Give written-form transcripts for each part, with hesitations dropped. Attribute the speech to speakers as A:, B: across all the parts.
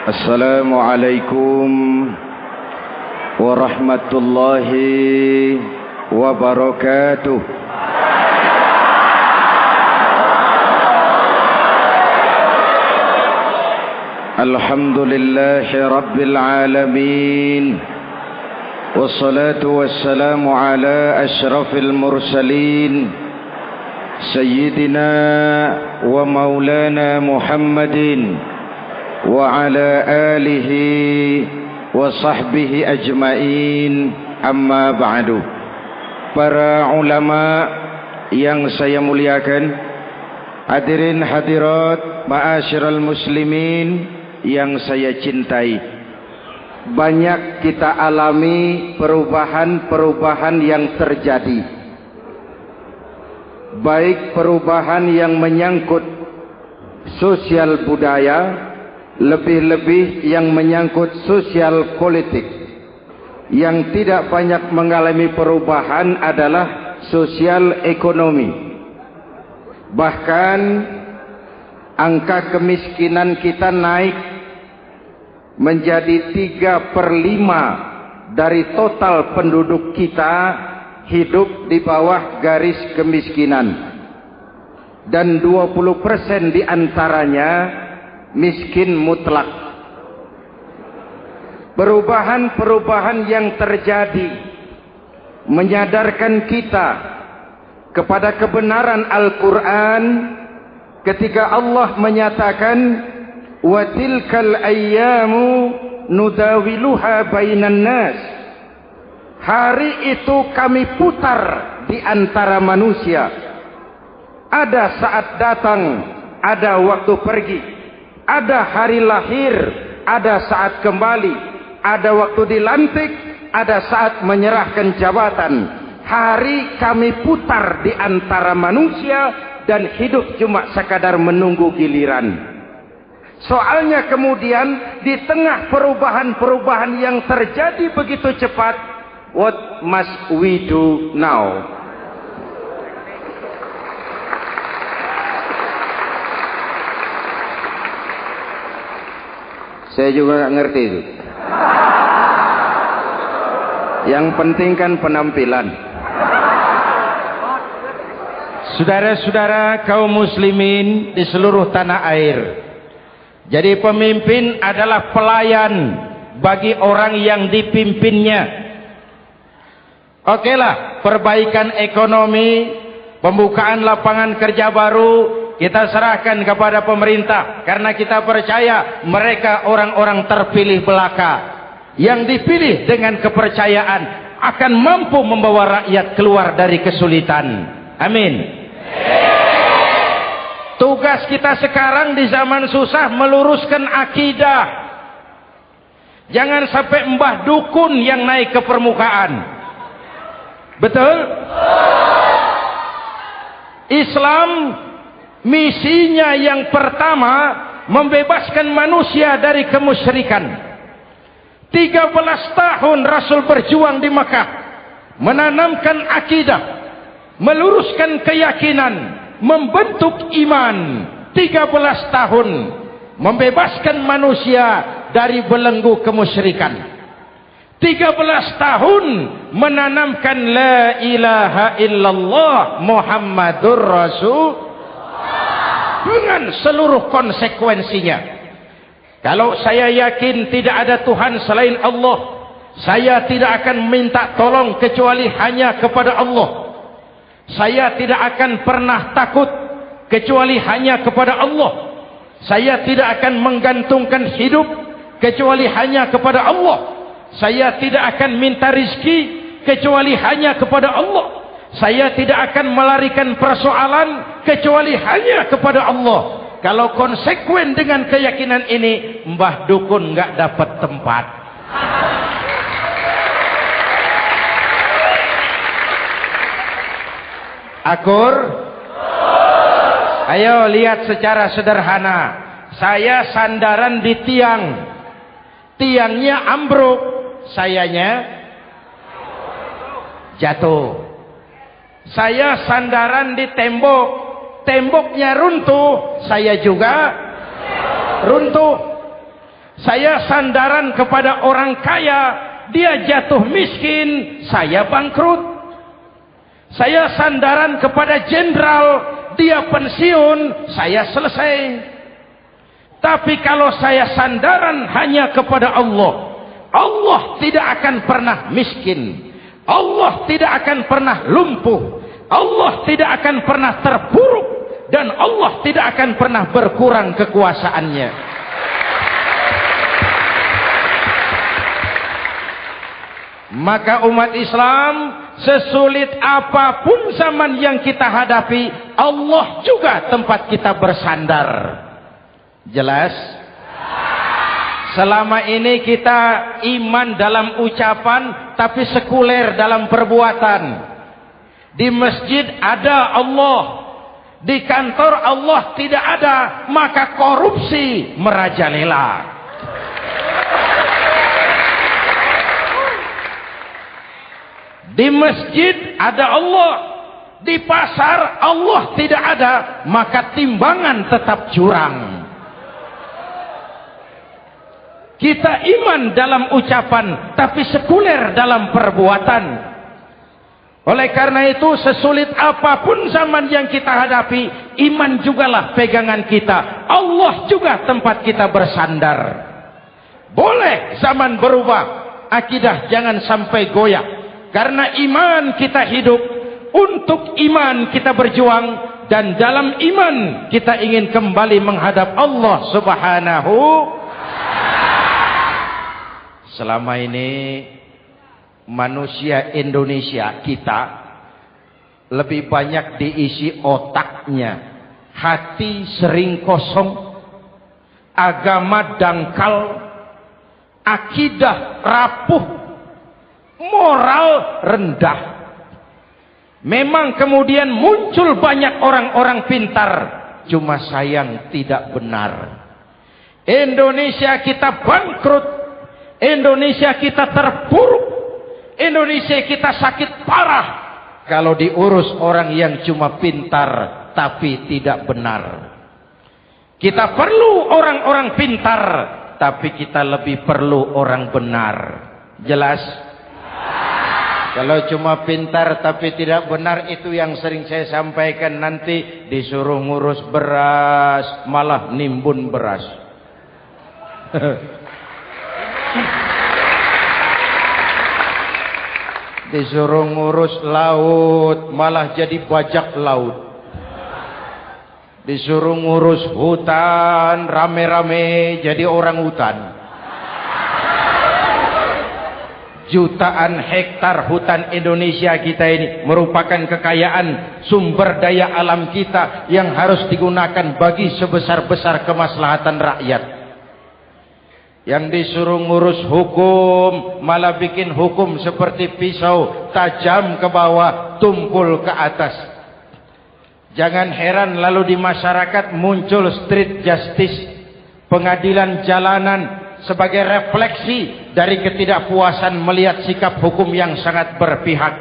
A: Assalamualaikum warahmatullahi wabarakatuh. Alhamdulillahi rabbil alamin. Wassalatu wassalamu ala asyrafil mursalin Sayyidina wa maulana Muhammadin wa ala alihi wa sahbihi ajmain, amma ba'du. Para ulama yang saya muliakan, hadirin hadirat ma'asyiral muslimin yang saya cintai, banyak kita alami perubahan-perubahan yang terjadi, baik perubahan yang menyangkut sosial budaya, lebih-lebih yang menyangkut sosial politik. Yang tidak banyak mengalami perubahan adalah sosial ekonomi. Bahkan angka kemiskinan kita naik menjadi 3/5 dari total penduduk kita hidup di bawah garis kemiskinan, dan 20% diantaranya miskin mutlak. Perubahan-perubahan yang terjadi menyadarkan kita kepada kebenaran Al-Quran ketika Allah menyatakan wa tilkal ayyamu nudawiluha bainan nas. Hari itu kami putar di antara manusia. Ada saat datang, ada waktu pergi. Ada hari lahir, ada saat kembali, ada waktu dilantik, ada saat menyerahkan jabatan. Hari kami putar di antara manusia dan hidup cuma sekadar menunggu giliran. Soalnya kemudian di tengah perubahan-perubahan yang terjadi begitu cepat, what must we do now? Saya juga nggak ngerti itu. Yang penting kan penampilan. Saudara-saudara kaum muslimin di seluruh tanah air, jadi pemimpin adalah pelayan bagi orang yang dipimpinnya. Okelah, perbaikan ekonomi, pembukaan lapangan kerja baru kita serahkan kepada pemerintah, karena kita percaya mereka orang-orang terpilih belaka yang dipilih dengan kepercayaan akan mampu membawa rakyat keluar dari kesulitan. Amin. Tugas kita sekarang di zaman susah meluruskan akidah. Jangan sampai mbah dukun yang naik ke permukaan. Betul? Islam misinya yang pertama membebaskan manusia dari kemusyrikan. 13 tahun Rasul berjuang di Makkah, menanamkan akidah, meluruskan keyakinan, membentuk iman. 13 tahun membebaskan manusia dari belenggu kemusyrikan. 13 tahun menanamkan la ilaha illallah Muhammadur Rasul dengan seluruh konsekuensinya. Kalau saya yakin tidak ada Tuhan selain Allah, saya tidak akan minta tolong kecuali hanya kepada Allah. Saya tidak akan pernah takut kecuali hanya kepada Allah. Saya tidak akan menggantungkan hidup kecuali hanya kepada Allah. Saya tidak akan minta rizki kecuali hanya kepada Allah. Saya tidak akan melarikan persoalan kecuali hanya kepada Allah. Kalau konsekuen dengan keyakinan ini, mbah dukun nggak dapat tempat. Akur? Ayo lihat secara sederhana. Saya sandaran di tiang. Tiangnya ambruk, sayanya jatuh. Saya sandaran di tembok, temboknya runtuh, saya juga runtuh. Saya sandaran kepada orang kaya, dia jatuh miskin, saya bangkrut. Saya sandaran kepada jenderal, dia pensiun, saya selesai. Tapi kalau saya sandaran hanya kepada Allah, Allah tidak akan pernah miskin, Allah tidak akan pernah lumpuh, Allah tidak akan pernah terpuruk, dan Allah tidak akan pernah berkurang kekuasaannya. Maka umat Islam, sesulit apapun zaman yang kita hadapi, Allah juga tempat kita bersandar. Jelas? Selama ini kita iman dalam ucapan, tapi sekuler dalam perbuatan. Di masjid ada Allah, di kantor Allah tidak ada, maka korupsi merajalela. Di masjid ada Allah, di pasar Allah tidak ada, maka timbangan tetap curang. Kita iman dalam ucapan, tapi sekuler dalam perbuatan. Oleh karena itu, sesulit apapun zaman yang kita hadapi, iman jugalah pegangan kita. Allah juga tempat kita bersandar. Boleh zaman berubah, akidah jangan sampai goyah. Karena iman kita hidup, untuk iman kita berjuang, dan dalam iman kita ingin kembali menghadap Allah Subhanahu. Selama ini manusia Indonesia kita lebih banyak diisi otaknya, hati sering kosong, agama dangkal, akidah rapuh, moral rendah. Memang kemudian muncul banyak orang-orang pintar, cuma sayang tidak benar. Indonesia kita bangkrut, Indonesia kita terpuruk, Indonesia kita sakit parah kalau diurus orang yang cuma pintar tapi tidak benar. Kita perlu orang-orang pintar, tapi kita lebih perlu orang benar. Jelas? Kalau cuma pintar tapi tidak benar, itu yang sering saya sampaikan, nanti disuruh ngurus beras malah nimbun beras. Disuruh ngurus laut malah jadi bajak laut. Disuruh ngurus hutan rame-rame jadi orang hutan. Jutaan hektar hutan Indonesia kita ini merupakan kekayaan sumber daya alam kita yang harus digunakan bagi sebesar-besar kemaslahatan rakyat. Yang disuruh ngurus hukum malah bikin hukum seperti pisau, tajam ke bawah, tumpul ke atas. Jangan heran lalu di masyarakat muncul street justice, pengadilan jalanan, sebagai refleksi dari ketidakpuasan melihat sikap hukum yang sangat berpihak.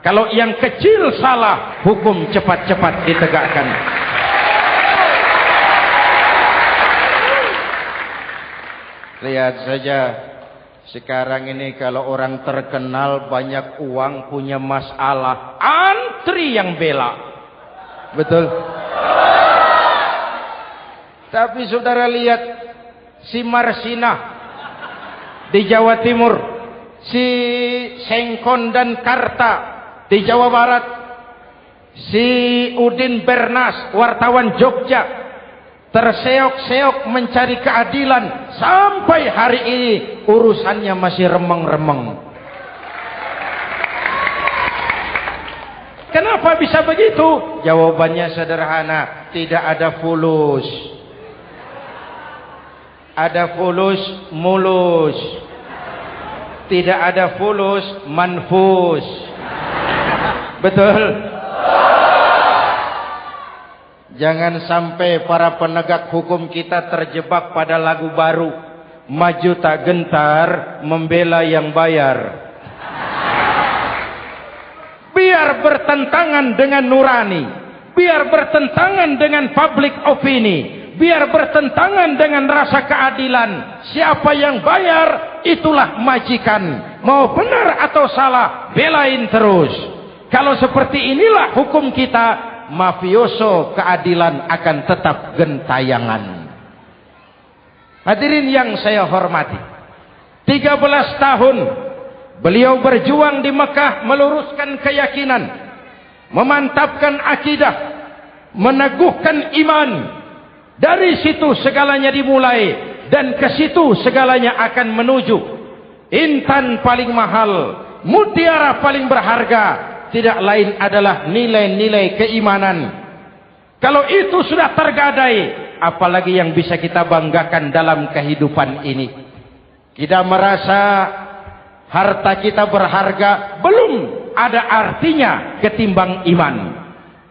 A: Kalau yang kecil salah, hukum cepat-cepat ditegakkan. Lihat saja sekarang ini, kalau orang terkenal banyak uang, punya masalah, antri yang bela. Betul? Tapi saudara lihat si Marsinah di Jawa Timur, si Sengkon dan Karta di Jawa Barat, si Udin Bernas wartawan Jogja, terseok-seok mencari keadilan, sampai hari ini urusannya masih remeng-remeng. Kenapa bisa begitu? Jawabannya sederhana, tidak ada fulus. Ada fulus mulus, tidak ada fulus manfus. Betul? Jangan sampai para penegak hukum kita terjebak pada lagu baru, maju tak gentar membela yang bayar. Biar bertentangan dengan nurani, biar bertentangan dengan public opini, biar bertentangan dengan rasa keadilan. Siapa yang bayar, itulah majikan. Mau benar atau salah, belain terus. Kalau seperti inilah hukum kita, mafioso keadilan akan tetap gentayangan. Hadirin yang saya hormati, 13 tahun beliau berjuang di Mekah, meluruskan keyakinan, memantapkan akidah, meneguhkan iman. Dari situ segalanya dimulai, dan ke situ segalanya akan menuju. Intan paling mahal, mutiara paling berharga, tidak lain adalah nilai-nilai keimanan. Kalau itu sudah tergadai, apalagi yang bisa kita banggakan dalam kehidupan ini? Kita merasa harta kita berharga, belum ada artinya ketimbang iman.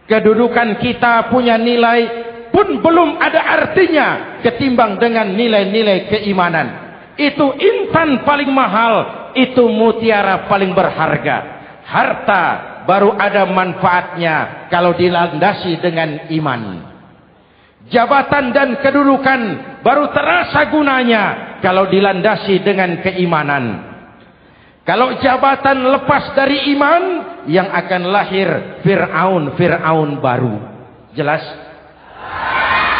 A: Kedudukan kita punya nilai pun belum ada artinya ketimbang dengan nilai-nilai keimanan. Itu intan paling mahal, itu mutiara paling berharga. Harta baru ada manfaatnya kalau dilandasi dengan iman. Jabatan dan kedudukan baru terasa gunanya kalau dilandasi dengan keimanan. Kalau jabatan lepas dari iman, yang akan lahir Fir'aun baru. Jelas?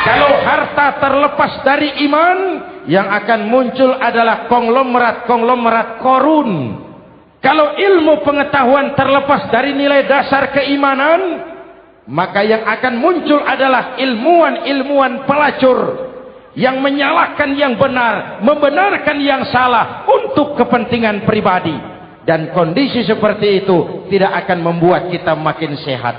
A: Kalau harta terlepas dari iman, yang akan muncul adalah konglomerat Korun. Kalau ilmu pengetahuan terlepas dari nilai dasar keimanan, maka yang akan muncul adalah ilmuwan pelacur yang menyalahkan yang benar, membenarkan yang salah untuk kepentingan pribadi. Dan kondisi seperti itu tidak akan membuat kita makin sehat.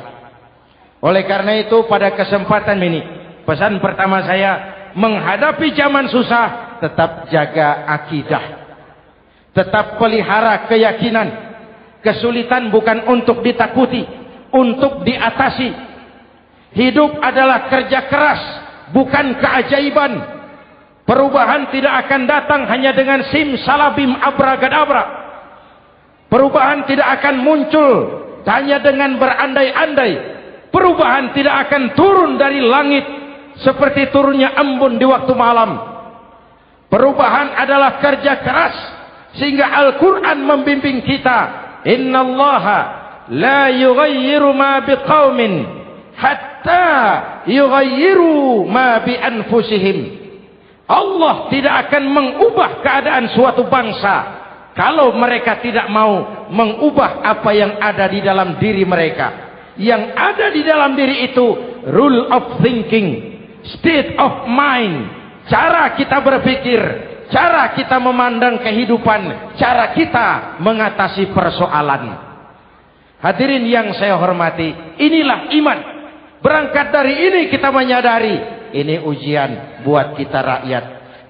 A: Oleh karena itu, pada kesempatan ini, pesan pertama saya, menghadapi zaman susah, tetap jaga akidah, tetap pelihara keyakinan. Kesulitan bukan untuk ditakuti, untuk diatasi. Hidup adalah kerja keras, bukan keajaiban. Perubahan tidak akan datang hanya dengan simsalabim abragadabra. Perubahan tidak akan muncul hanya dengan berandai-andai. Perubahan tidak akan turun dari langit seperti turunnya embun di waktu malam. Perubahan adalah kerja keras, sehingga Al-Quran membimbing kita, innallaha la yughayyiru ma biqaumin hatta yughayyiru ma bi anfusihim. Allah tidak akan mengubah keadaan suatu bangsa kalau mereka tidak mau mengubah apa yang ada di dalam diri mereka. Yang ada di dalam diri itu rule of thinking, state of mind, cara kita berpikir, cara kita memandang kehidupan, cara kita mengatasi persoalan. Hadirin yang saya hormati, inilah iman. Berangkat dari ini kita menyadari, ini ujian buat kita rakyat.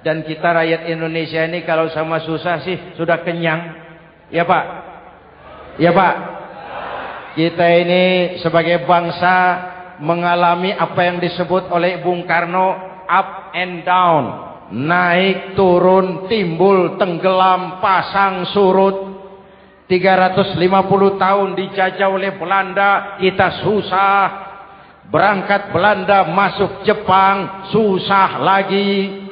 A: Dan kita rakyat Indonesia ini kalau sama susah sih sudah kenyang. Ya Pak? Ya Pak? Kita ini sebagai bangsa mengalami apa yang disebut oleh Bung Karno up and down. Naik, turun, timbul, tenggelam, pasang, surut. 350 tahun dijajah oleh Belanda, kita susah. Berangkat Belanda masuk Jepang, susah lagi.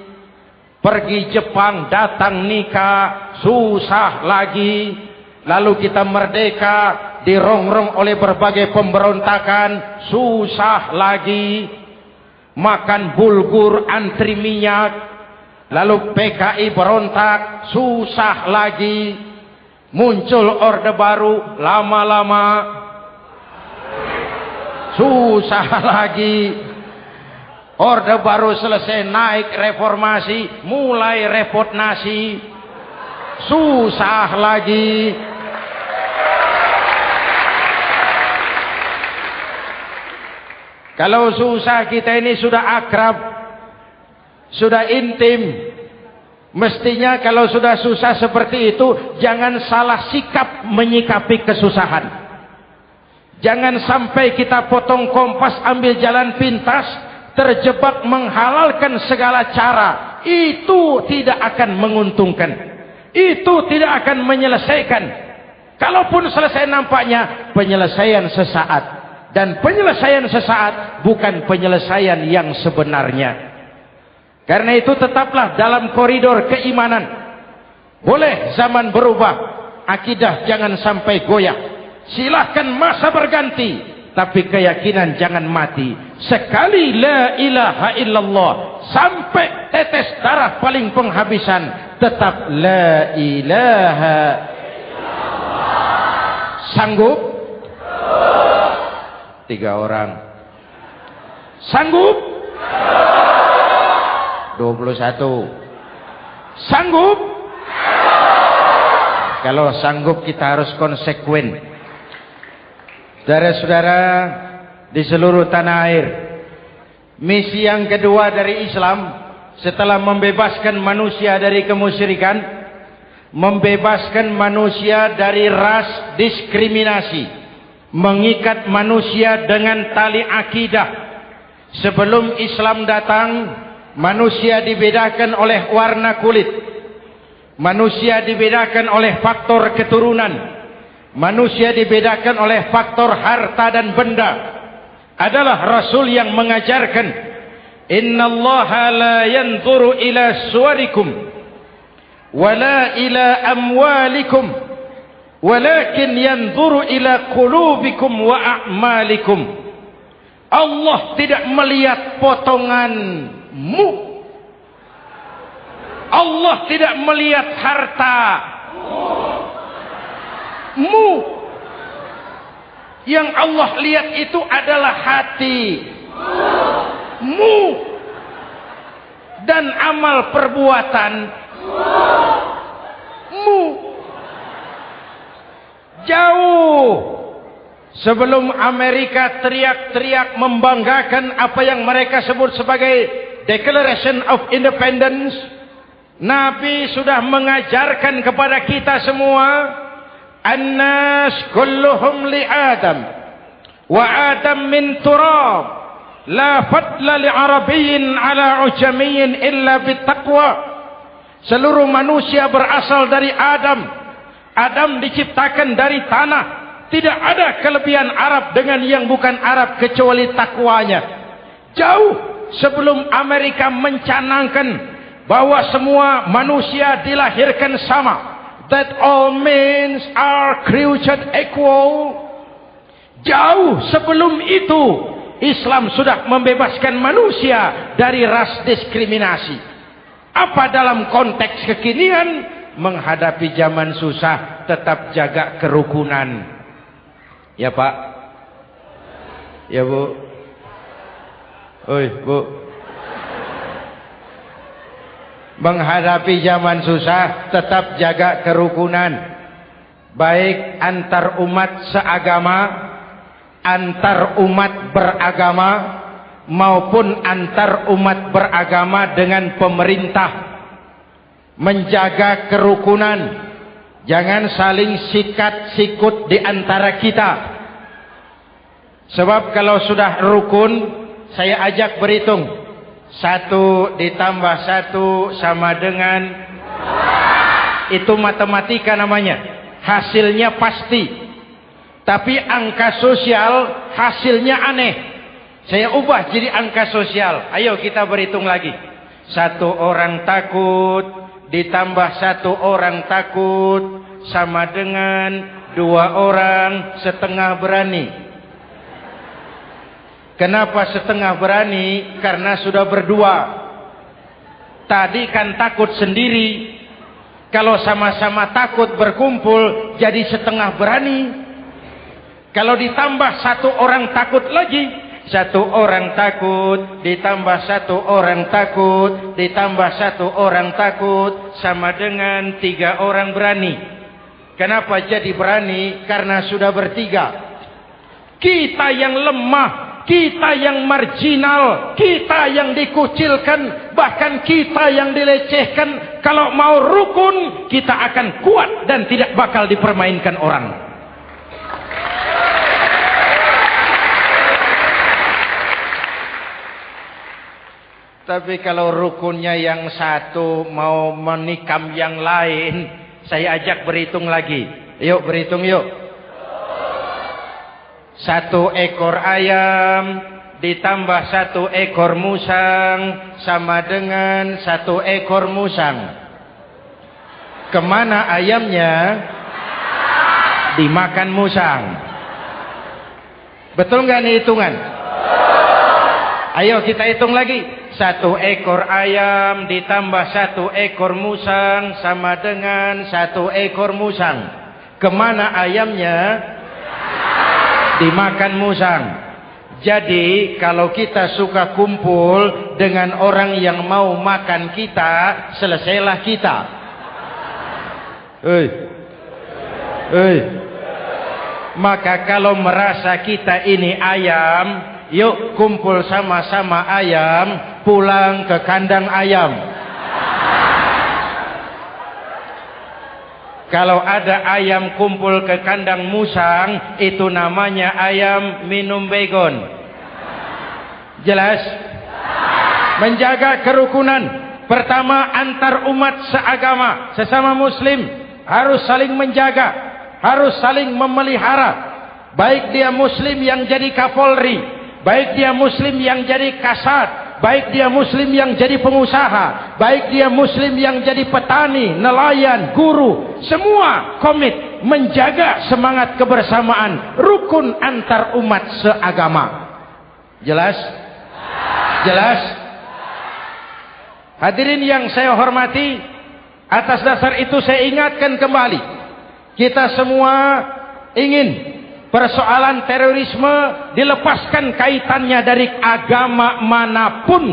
A: Pergi Jepang, datang nikah, susah lagi. Lalu kita merdeka, dirongrong oleh berbagai pemberontakan, susah lagi. Makan bulgur, antri minyak. Lalu PKI berontak, susah lagi. Muncul orde baru, lama-lama susah lagi. Orde baru selesai, naik reformasi, mulai repot nasi, susah lagi. Kalau susah kita ini sudah akrab, sudah intim. Mestinya kalau sudah susah seperti itu, jangan salah sikap menyikapi kesusahan. Jangan sampai kita potong kompas, ambil jalan pintas, terjebak menghalalkan segala cara. Itu tidak akan menguntungkan. Itu tidak akan menyelesaikan. Kalaupun selesai nampaknya penyelesaian sesaat. Dan penyelesaian sesaat bukan penyelesaian yang sebenarnya. Karena itu tetaplah dalam koridor keimanan. Boleh zaman berubah, akidah jangan sampai goyah. Silahkan masa berganti, tapi keyakinan jangan mati. Sekali la ilaha illallah, sampai tetes darah paling penghabisan, tetap la ilaha illallah. Sanggup? 3 orang. Sanggup? 21. Sanggup? Kalau sanggup kita harus konsekuen. Saudara-saudara di seluruh tanah air, misi yang kedua dari Islam setelah membebaskan manusia dari kemusyrikan, membebaskan manusia dari ras diskriminasi, mengikat manusia dengan tali akidah. Sebelum Islam datang, manusia dibedakan oleh warna kulit, manusia dibedakan oleh faktor keturunan, manusia dibedakan oleh faktor harta dan benda. Adalah Rasul yang mengajarkan, innallaha la yanzuru ila suwarikum wala ila amwalikum walakin yanzuru ila qulubikum wa a'malikum. Allah tidak melihat potonganmu, Allah tidak melihat hartamu. Yang Allah lihat itu adalah hatimu dan amal perbuatanmu. Jauh sebelum Amerika teriak-teriak membanggakan apa yang mereka sebut sebagai Declaration of Independence, Nabi sudah mengajarkan kepada kita semua, An-nas kulluhum li Adam wa Adam min turab la fadla li Arabiyyin ala ujamiyyin illa bittaqwa. Seluruh manusia berasal dari Adam. Adam diciptakan dari tanah. Tidak ada kelebihan Arab dengan yang bukan Arab kecuali takwanya. Jauh sebelum Amerika mencanangkan bahwa semua manusia dilahirkan sama, that all men are created equal. Jauh sebelum itu Islam sudah membebaskan manusia dari ras diskriminasi. Apa dalam konteks kekinian? Menghadapi zaman susah, tetap jaga kerukunan. Ya Pak? Ya Bu? Oi Bu? Menghadapi zaman susah, tetap jaga kerukunan. Baik antar umat seagama, antar umat beragama, maupun antar umat beragama dengan pemerintah. Menjaga kerukunan. Jangan saling sikat sikut di antara kita. Sebab kalau sudah rukun, saya ajak berhitung. 1 ditambah 1 sama dengan, itu matematika namanya. Hasilnya pasti. Tapi angka sosial hasilnya aneh. Saya ubah jadi angka sosial. Ayo kita berhitung lagi. 1 orang takut ditambah 1 orang takut sama dengan 2 orang setengah berani. Kenapa setengah berani? Karena sudah berdua. Tadi kan takut sendiri. Kalau sama-sama takut berkumpul jadi setengah berani. Kalau ditambah 1 orang takut lagi, 1 orang takut ditambah 1 orang takut ditambah 1 orang takut sama dengan 3 orang berani. Kenapa jadi berani? Karena sudah bertiga. Kita yang lemah, kita yang marginal, kita yang dikucilkan, bahkan kita yang dilecehkan, kalau mau rukun kita akan kuat dan tidak bakal dipermainkan orang. Tapi kalau rukunnya yang satu mau menikam yang lain, saya ajak berhitung lagi. Yuk berhitung yuk. 1 ekor ayam ditambah 1 ekor musang sama dengan 1 ekor musang. Kemana ayamnya? Dimakan musang. Betul nggak nih hitungan? Ayo kita hitung lagi. 1 ekor ayam ditambah 1 ekor musang sama dengan 1 ekor musang. Kemana ayamnya? Dimakan musang. Jadi kalau kita suka kumpul dengan orang yang mau makan kita, selesailah kita. Maka kalau merasa kita ini ayam, yuk kumpul sama-sama ayam, pulang ke kandang ayam. Kalau ada ayam kumpul ke kandang musang, itu namanya ayam minum baygon. Jelas? Menjaga kerukunan. Pertama, antar umat seagama, sesama muslim harus saling menjaga, harus saling memelihara. Baik dia muslim yang jadi kapolri, baik dia muslim yang jadi kasat, baik dia muslim yang jadi pengusaha, baik dia muslim yang jadi petani, nelayan, guru, semua komit menjaga semangat kebersamaan, rukun antar umat seagama. Jelas? Jelas? Hadirin yang saya hormati, atas dasar itu saya ingatkan kembali, kita semua ingin persoalan terorisme dilepaskan kaitannya dari agama manapun.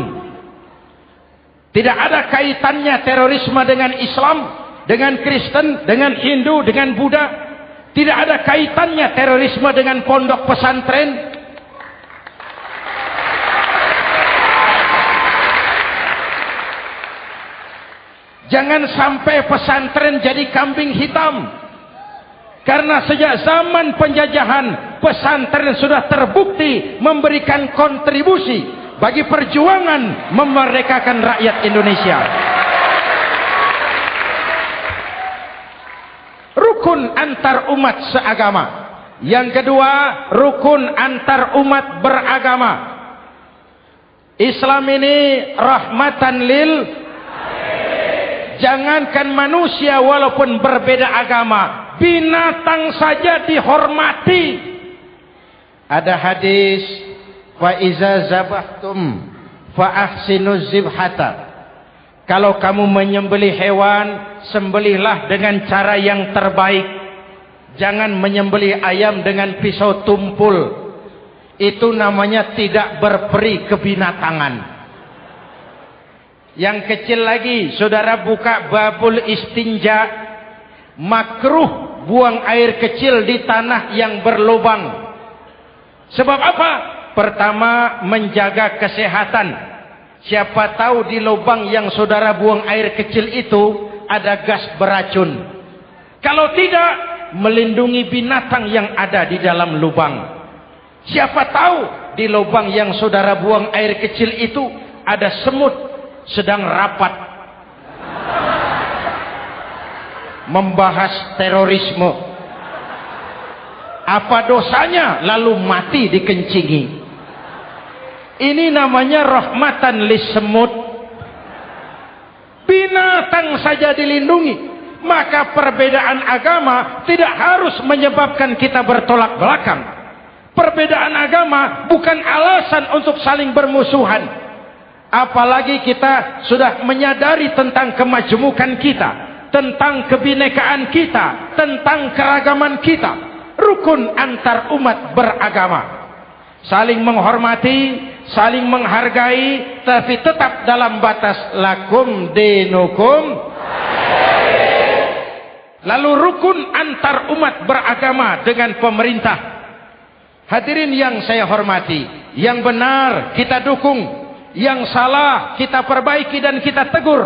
A: Tidak ada kaitannya terorisme dengan Islam, dengan Kristen, dengan Hindu, dengan Buddha. Tidak ada kaitannya terorisme dengan pondok pesantren. Jangan sampai pesantren jadi kambing hitam. Karena sejak zaman penjajahan, pesantren sudah terbukti memberikan kontribusi bagi perjuangan memerdekakan rakyat Indonesia. Rukun antar umat seagama. Yang kedua, rukun antar umat beragama. Islam ini rahmatan lil. Jangankan manusia walaupun berbeda agama, binatang saja dihormati. Ada hadis, fa iza zabahtum fa ahsinuz zibhata. Kalau kamu menyembelih hewan, sembelihlah dengan cara yang terbaik. Jangan menyembelih ayam dengan pisau tumpul. Itu namanya tidak berperi kebinatangan. Yang kecil lagi, saudara buka babul istinja, makruh buang air kecil di tanah yang berlubang. Sebab apa? Pertama, menjaga kesehatan. Siapa tahu di lubang yang saudara buang air kecil itu ada gas beracun. Kalau tidak, melindungi binatang yang ada di dalam lubang. Siapa tahu di lubang yang saudara buang air kecil itu ada semut sedang rapat membahas terorisme. Apa dosanya lalu mati dikencingi? Ini namanya rahmatan lissemut. Binatang saja dilindungi. Maka perbedaan agama tidak harus menyebabkan kita bertolak belakang. Perbedaan agama bukan alasan untuk saling bermusuhan. Apalagi kita sudah menyadari tentang kemajmukan kita, tentang kebinekaan kita, tentang keragaman kita. Rukun antar umat beragama. Saling menghormati, saling menghargai, tapi tetap dalam batas lakum dinukum. Lalu rukun antar umat beragama dengan pemerintah. Hadirin yang saya hormati, yang benar kita dukung, yang salah kita perbaiki dan kita tegur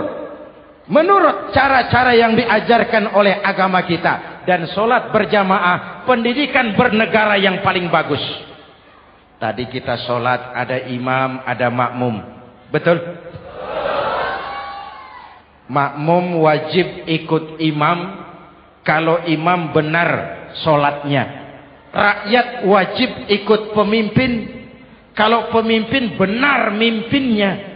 A: menurut cara-cara yang diajarkan oleh agama kita. Dan sholat berjamaah, pendidikan bernegara yang paling bagus. Tadi kita sholat ada imam, ada makmum, betul? Makmum wajib ikut imam kalau imam benar sholatnya. Rakyat wajib ikut pemimpin kalau pemimpin benar mimpinnya.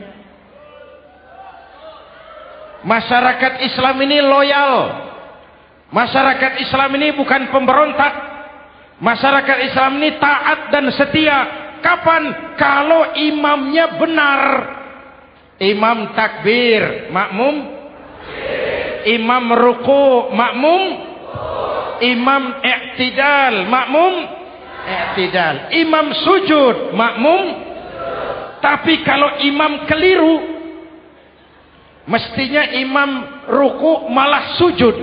A: Masyarakat Islam ini loyal. Masyarakat Islam ini bukan pemberontak. Masyarakat Islam ini taat dan setia. Kapan? Kalau imamnya benar. Imam takbir, makmum. Imam ruku, makmum. Imam i'tidal, makmum. I'tidal. Imam sujud, makmum. Tapi kalau imam keliru, mestinya imam ruku malah sujud.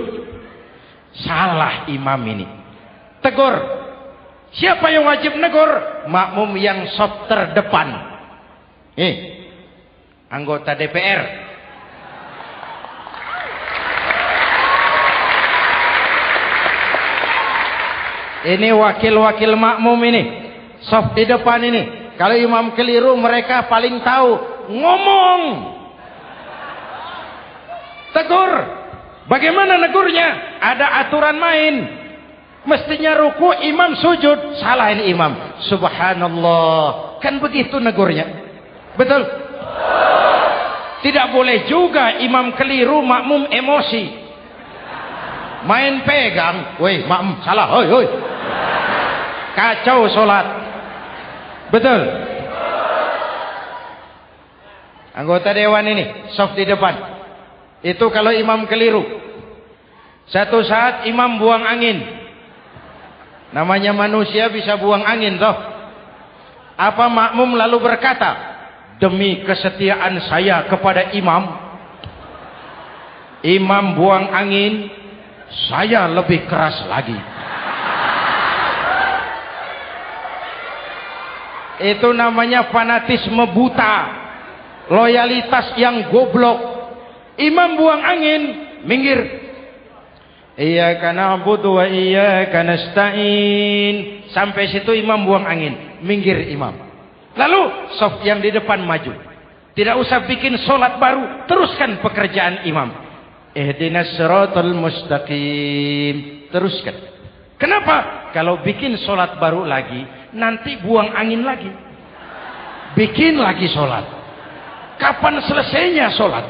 A: Salah imam ini. Tegur. Siapa yang wajib negur? Makmum yang sop terdepan. Anggota DPR. Ini wakil-wakil makmum ini. Sop di depan ini. Kalau imam keliru mereka paling tahu. Ngomong. Tegur. Bagaimana negurnya? Ada aturan main. Mestinya ruku, imam sujud. Salah ini imam. Subhanallah. Kan begitu negurnya. Betul? Tidak boleh juga imam keliru, makmum emosi. Main pegang. Woi, makmum salah. Hoi, hoi. Kacau sholat. Betul? Anggota dewan ini, soft di depan. Itu kalau imam keliru. Satu saat imam buang angin. Namanya manusia bisa buang angin toh. Apa makmum lalu berkata, demi kesetiaan saya kepada imam, imam buang angin, saya lebih keras lagi. Itu namanya fanatisme buta, loyalitas yang goblok. Imam buang angin, minggir. Iyyaka na'budu wa iyyaka nasta'in. Sampai situ imam buang angin, minggir imam. Lalu saf yang di depan maju. Tidak usah bikin solat baru, teruskan pekerjaan imam. Ihdinas siratal mustaqim. Teruskan. Kenapa? Kalau bikin solat baru lagi, nanti buang angin lagi. Bikin lagi solat. Kapan selesainya solat?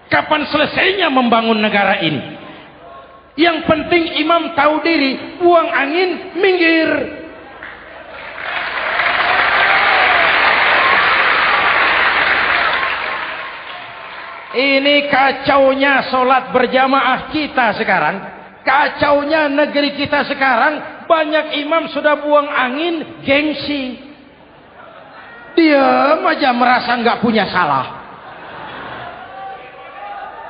A: Kapan selesainya membangun negara ini? Yang penting imam tahu diri, buang angin, minggir. Ini kacaunya solat berjamaah kita sekarang. Kacaunya negeri kita sekarang. Banyak imam sudah buang angin, gengsi. Diam aja merasa nggak punya salah.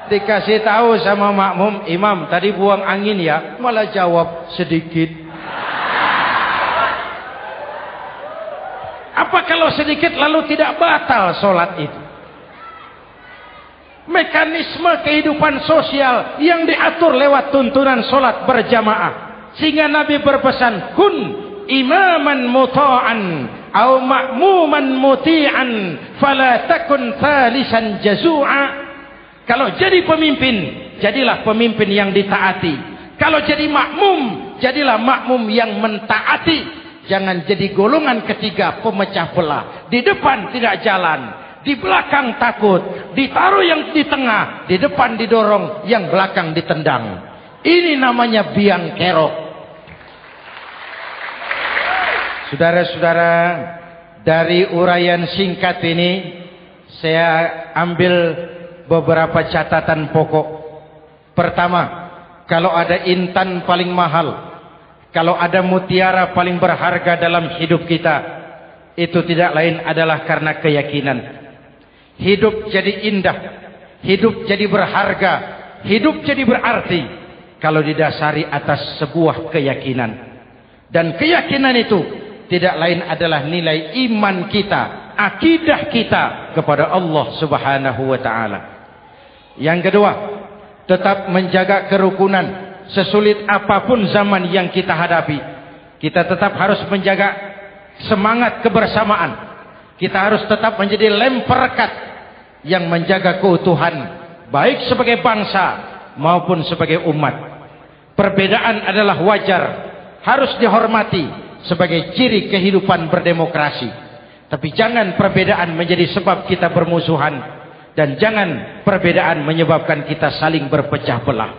A: Dikasih tahu sama makmum, imam tadi buang angin ya, malah jawab sedikit. Apa kalau sedikit lalu tidak batal solat itu? Mekanisme kehidupan sosial yang diatur lewat tuntunan solat berjamaah. Sehingga Nabi berpesan, kun imaman muta'an au ma'muman muti'an fala takun thalisan jazu'a. Kalau jadi pemimpin, jadilah pemimpin yang ditaati. Kalau jadi makmum, jadilah makmum yang mentaati. Jangan jadi golongan ketiga pemecah belah. Di depan tidak jalan, di belakang takut, ditaruh yang di tengah, di depan didorong, yang belakang ditendang. Ini namanya biang kerok. Saudara-saudara, dari uraian singkat ini saya ambil beberapa catatan pokok. Pertama, kalau ada intan paling mahal, kalau ada mutiara paling berharga dalam hidup kita, itu tidak lain adalah karena keyakinan. Hidup jadi indah, hidup jadi berharga, hidup jadi berarti kalau didasari atas sebuah keyakinan. Dan keyakinan itu tidak lain adalah nilai iman kita, akidah kita kepada Allah Subhanahu wa taala. Yang kedua, tetap menjaga kerukunan. Sesulit apapun zaman yang kita hadapi, kita tetap harus menjaga semangat kebersamaan. Kita harus tetap menjadi lem perekat yang menjaga keutuhan, baik sebagai bangsa maupun sebagai umat. Perbedaan adalah wajar, harus dihormati. sebagai ciri kehidupan berdemokrasi. Tapi jangan perbedaan menjadi sebab kita bermusuhan, dan jangan perbedaan menyebabkan kita saling berpecah belah.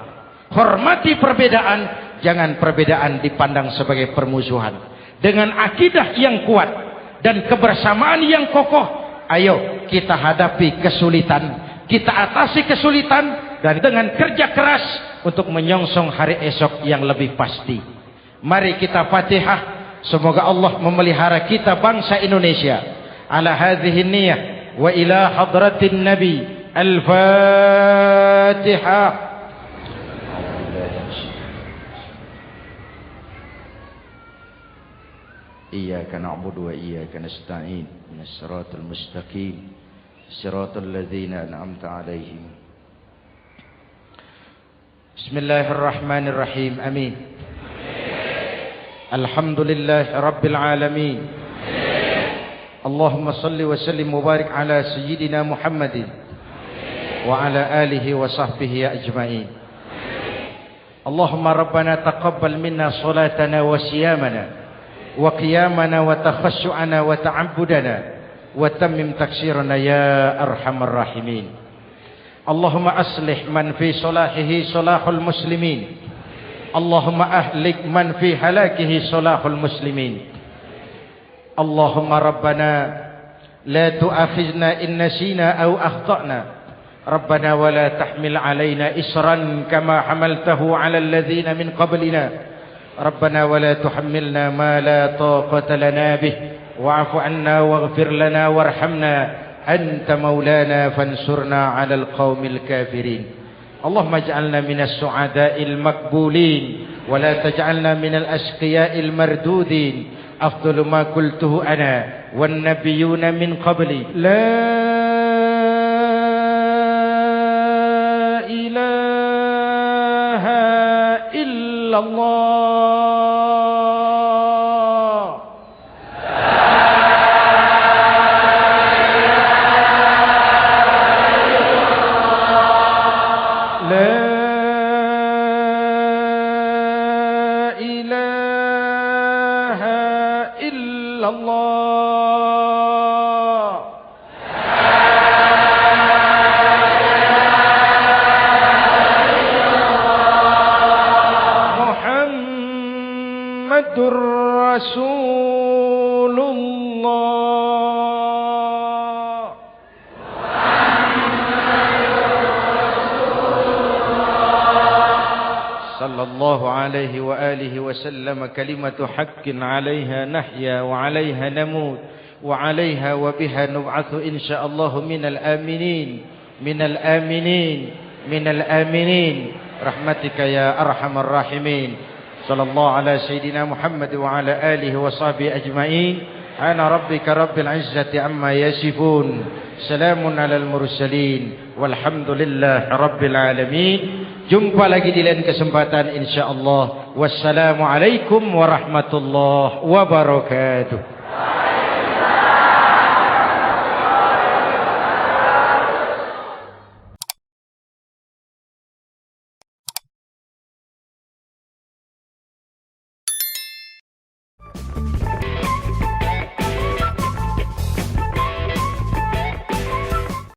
A: Hormati perbedaan, jangan perbedaan dipandang sebagai permusuhan. Dengan akidah yang kuat dan kebersamaan yang kokoh, ayo kita hadapi kesulitan, kita atasi kesulitan, dan dengan kerja keras untuk menyongsong hari esok yang lebih pasti. Mari kita Fatihah. Semoga Allah memelihara kita bangsa Indonesia ala hadhihi niyyah wa ila hadratin nabi. Al-Fatihah. Iyyaka na'budu wa iyyaka nasta'in. Ihdinas siratal mustaqim. Siratal ladzina an'amta 'alaihim. Bismillahirrahmanirrahim. Amin. Alhamdulillah Rabbil Alamin. Allahumma salli wa sallim mubarak ala Sayyidina Muhammadin wa ala alihi wa sahbihi ajma'in. Allahumma Rabbana taqabbal minna salatana wa siyamana wa qiyamana wa takhassu'ana wa ta'abbudana wa tammim taksirana ya arhamar rahimin. Allahumma aslih man fi salahihi salahul muslimin. Allahumma ahlik man fi halakihi salahul muslimin. Allahumma Rabbana la tu'akhizna in nasina aw akhtana. Rabbana wa la tahmil alaina isran kama hamaltahu ala alladhina min qablina. Rabbana wa la tuhammilna ma la taqata lana bih wa'fu 'anna waghfir lana warhamna anta maulana fansurna 'alal qaumil kafirin. Allahumma ij'alna minas su'ada'il maqbulin wa la taj'alna minal ashqiya'il mardudin. Afdalu ma qultuhu ana wan nabiyyuna min qabli. La ilaha illallah. عليه وآله وسلم كلمة حق عليها نحيا وعليها نموت وعليها وبها نبعث إن شاء الله من الآمنين من الآمنين من الآمنين رحمتك يا أرحم الراحمين. صلى الله على سيدنا محمد وعلى آله وصحبه أجمعين. أنا ربك رب العزة عما يصفون. سلام على المرسلين والحمد لله رب العالمين. Jumpa lagi di lain kesempatan insyaallah. Wassalamualaikum warahmatullahi wabarakatuh.